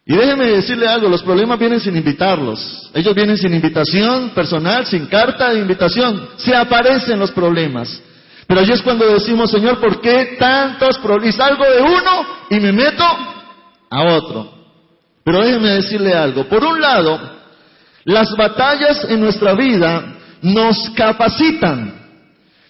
Y déjeme decirle algo, los problemas vienen sin invitarlos. Ellos vienen sin invitación personal, sin carta de invitación. Se aparecen los problemas. Pero allí es cuando decimos, Señor, ¿por qué tantos problemas? Y salgo de uno y me meto a otro. Pero déjeme decirle algo. Por un lado, las batallas en nuestra vida nos capacitan,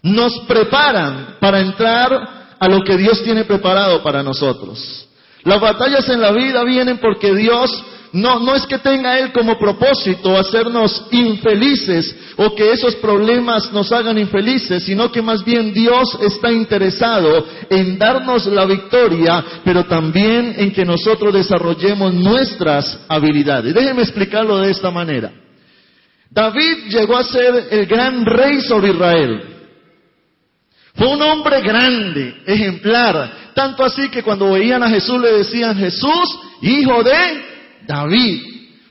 nos preparan para entrar a lo que Dios tiene preparado para nosotros. Las batallas en la vida vienen porque Dios no es que tenga Él como propósito hacernos infelices o que esos problemas nos hagan infelices, sino que más bien Dios está interesado en darnos la victoria, pero también en que nosotros desarrollemos nuestras habilidades. Déjenme explicarlo de esta manera. David llegó a ser el gran rey sobre Israel. Fue un hombre grande, ejemplar, tanto así que cuando veían a Jesús le decían, Jesús, hijo de David.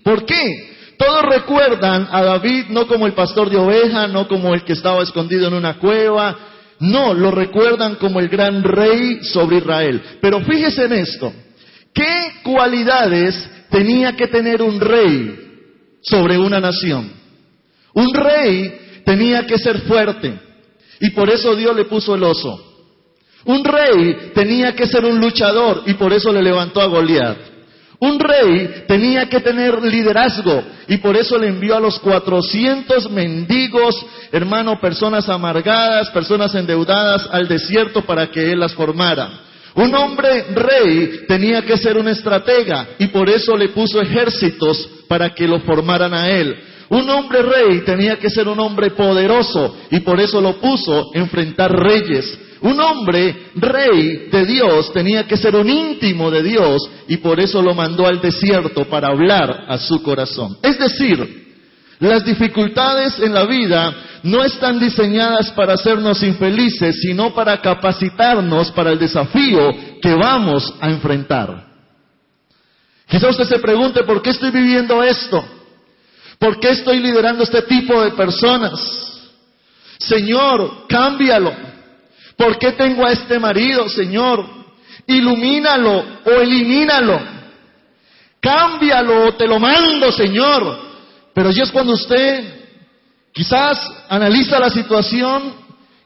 ¿Por qué? Todos recuerdan a David no como el pastor de ovejas, no como el que estaba escondido en una cueva, no, lo recuerdan como el gran rey sobre Israel. Pero fíjese en esto, ¿qué cualidades tenía que tener un rey sobre una nación? Un rey tenía que ser fuerte. Y por eso Dios le puso el oso. Un rey tenía que ser un luchador y por eso le levantó a Goliat. Un rey tenía que tener liderazgo y por eso le envió a los 400 mendigos, hermano, personas amargadas, personas endeudadas al desierto para que él las formara. Un hombre rey tenía que ser un estratega y por eso le puso ejércitos para que lo formaran a él. Un hombre rey tenía que ser un hombre poderoso y por eso lo puso a enfrentar reyes. Un hombre rey de Dios tenía que ser un íntimo de Dios y por eso lo mandó al desierto para hablar a su corazón. Es decir, las dificultades en la vida no están diseñadas para hacernos infelices, sino para capacitarnos para el desafío que vamos a enfrentar. Quizá usted se pregunte, ¿por qué estoy viviendo esto? ¿Por qué estoy liderando este tipo de personas? Señor, cámbialo. ¿Por qué tengo a este marido, Señor? Ilumínalo o elimínalo. Cámbialo o te lo mando, Señor. Pero ya es cuando usted quizás analiza la situación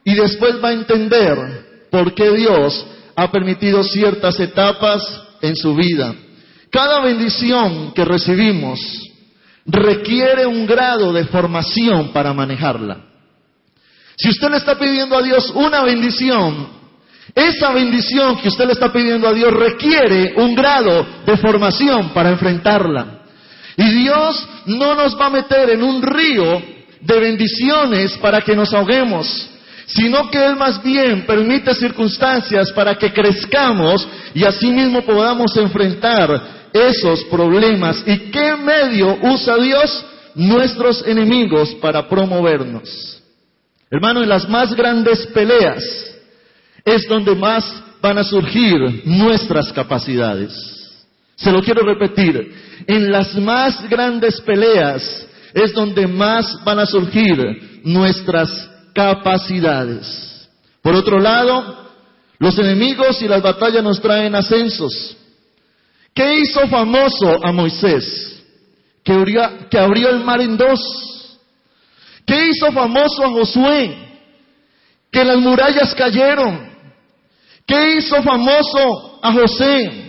y después va a entender por qué Dios ha permitido ciertas etapas en su vida. Cada bendición que recibimos requiere un grado de formación para manejarla. Si usted le está pidiendo a Dios una bendición, esa bendición que usted le está pidiendo a Dios requiere un grado de formación para enfrentarla. Y Dios no nos va a meter en un río de bendiciones para que nos ahoguemos, sino que Él más bien permite circunstancias para que crezcamos y así mismo podamos enfrentar esos problemas. ¿Y qué medio usa Dios? Nuestros enemigos para promovernos. Hermano, en las más grandes peleas es donde más van a surgir nuestras capacidades. Se lo quiero repetir, en las más grandes peleas es donde más van a surgir nuestras capacidades. Por otro lado, los enemigos y las batallas nos traen ascensos. ¿Qué hizo famoso a Moisés? Que abrió el mar en dos. ¿Qué hizo famoso a Josué? Que las murallas cayeron. ¿Qué hizo famoso a José?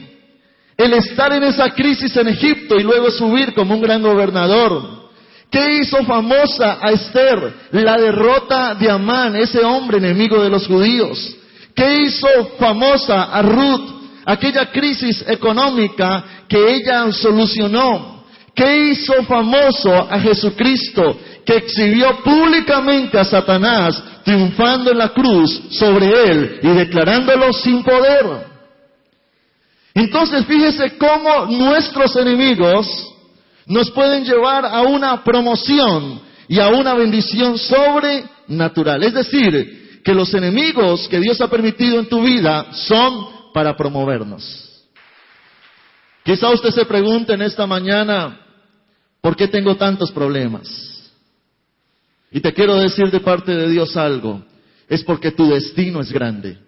El estar en esa crisis en Egipto y luego subir como un gran gobernador. ¿Qué hizo famosa a Esther? La derrota de Amán, ese hombre enemigo de los judíos. ¿Qué hizo famosa a Ruth? Aquella crisis económica que ella solucionó. ¿Qué hizo famoso a Jesucristo? Que exhibió públicamente a Satanás, triunfando en la cruz sobre él y declarándolo sin poder. Entonces fíjese cómo nuestros enemigos nos pueden llevar a una promoción y a una bendición sobrenatural. Es decir, que los enemigos que Dios ha permitido en tu vida son para promovernos. Quizá usted se pregunte en esta mañana, ¿por qué tengo tantos problemas? Y te quiero decir de parte de Dios algo, es porque tu destino es grande.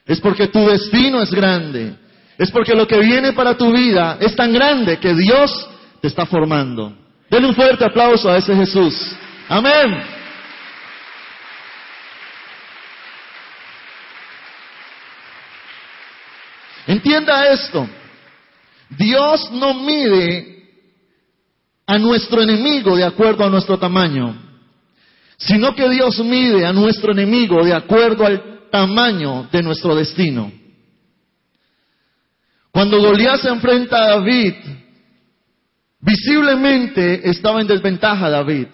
Es porque tu destino es grande. Es porque lo que viene para tu vida es tan grande que Dios te está formando. Denle un fuerte aplauso a ese Jesús. Amén. Entienda esto. Dios no mide a nuestro enemigo de acuerdo a nuestro tamaño, sino que Dios mide a nuestro enemigo de acuerdo al tamaño de nuestro destino. Cuando Goliat se enfrenta a David, visiblemente estaba en desventaja David.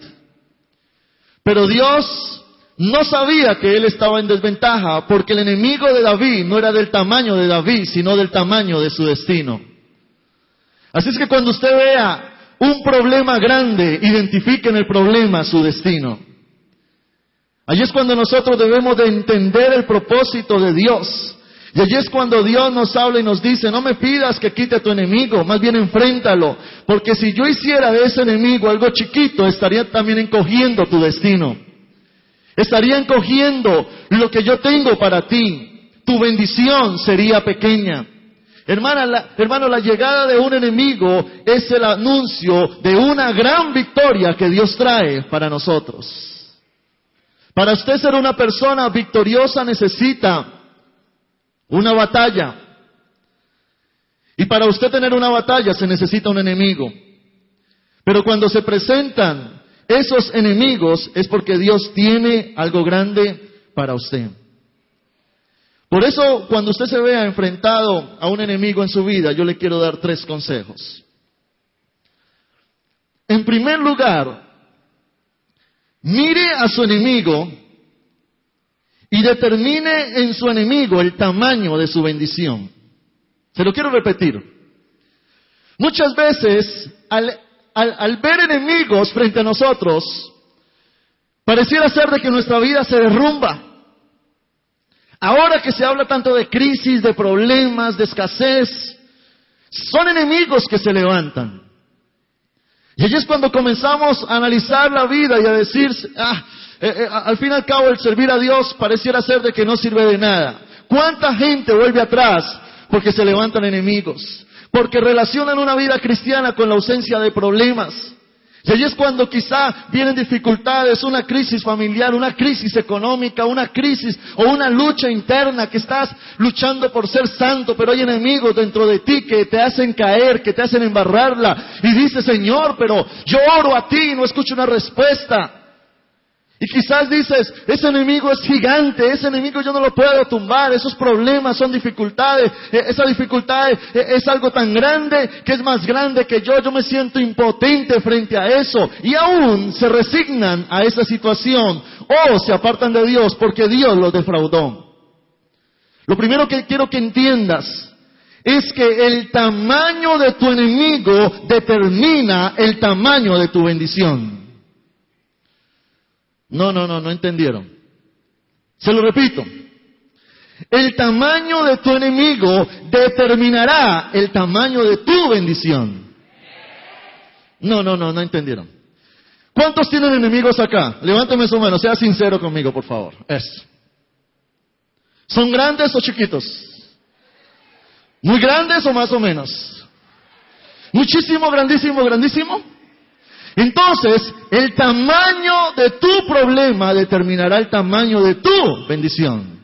Pero Dios no sabía que él estaba en desventaja, porque el enemigo de David no era del tamaño de David, sino del tamaño de su destino. Así es que cuando usted vea un problema grande, identifique en el problema su destino. Allí es cuando nosotros debemos de entender el propósito de Dios. Y allí es cuando Dios nos habla y nos dice, no me pidas que quite a tu enemigo, más bien enfréntalo. Porque si yo hiciera de ese enemigo algo chiquito, estaría también encogiendo tu destino. Estaría encogiendo lo que yo tengo para ti. Tu bendición sería pequeña. Hermano, la llegada de un enemigo es el anuncio de una gran victoria que Dios trae para nosotros. Para usted ser una persona victoriosa necesita una batalla. Y para usted tener una batalla se necesita un enemigo. Pero cuando se presentan esos enemigos es porque Dios tiene algo grande para usted. Por eso, cuando usted se vea enfrentado a un enemigo en su vida, yo le quiero dar 3 consejos. En primer lugar, mire a su enemigo y determine en su enemigo el tamaño de su bendición. Se lo quiero repetir. Muchas veces, al ver enemigos frente a nosotros, pareciera ser de que nuestra vida se derrumba. Ahora que se habla tanto de crisis, de problemas, de escasez, son enemigos que se levantan. Y allí es cuando comenzamos a analizar la vida y a decir, al fin y al cabo el servir a Dios pareciera ser de que no sirve de nada. ¿Cuánta gente vuelve atrás porque se levantan enemigos? Porque relacionan una vida cristiana con la ausencia de problemas. Y allí es cuando quizá vienen dificultades, una crisis familiar, una crisis económica, una crisis o una lucha interna que estás luchando por ser santo, pero hay enemigos dentro de ti que te hacen caer, que te hacen embarrarla. Y dices, Señor, pero yo oro a ti y no escucho una respuesta. Y quizás dices, ese enemigo es gigante, ese enemigo yo no lo puedo tumbar, esos problemas son dificultades, esa dificultad es algo tan grande que es más grande que yo me siento impotente frente a eso. Y aún se resignan a esa situación o se apartan de Dios porque Dios los defraudó. Lo primero que quiero que entiendas es que el tamaño de tu enemigo determina el tamaño de tu bendición. No entendieron. Se lo repito. El tamaño de tu enemigo determinará el tamaño de tu bendición. No entendieron. ¿Cuántos tienen enemigos acá? Levántame su mano, sea sincero conmigo, por favor. ¿Son grandes o chiquitos? ¿Muy grandes o más o menos? ¿Muchísimo, grandísimo, grandísimo? Entonces, el tamaño de tu problema determinará el tamaño de tu bendición.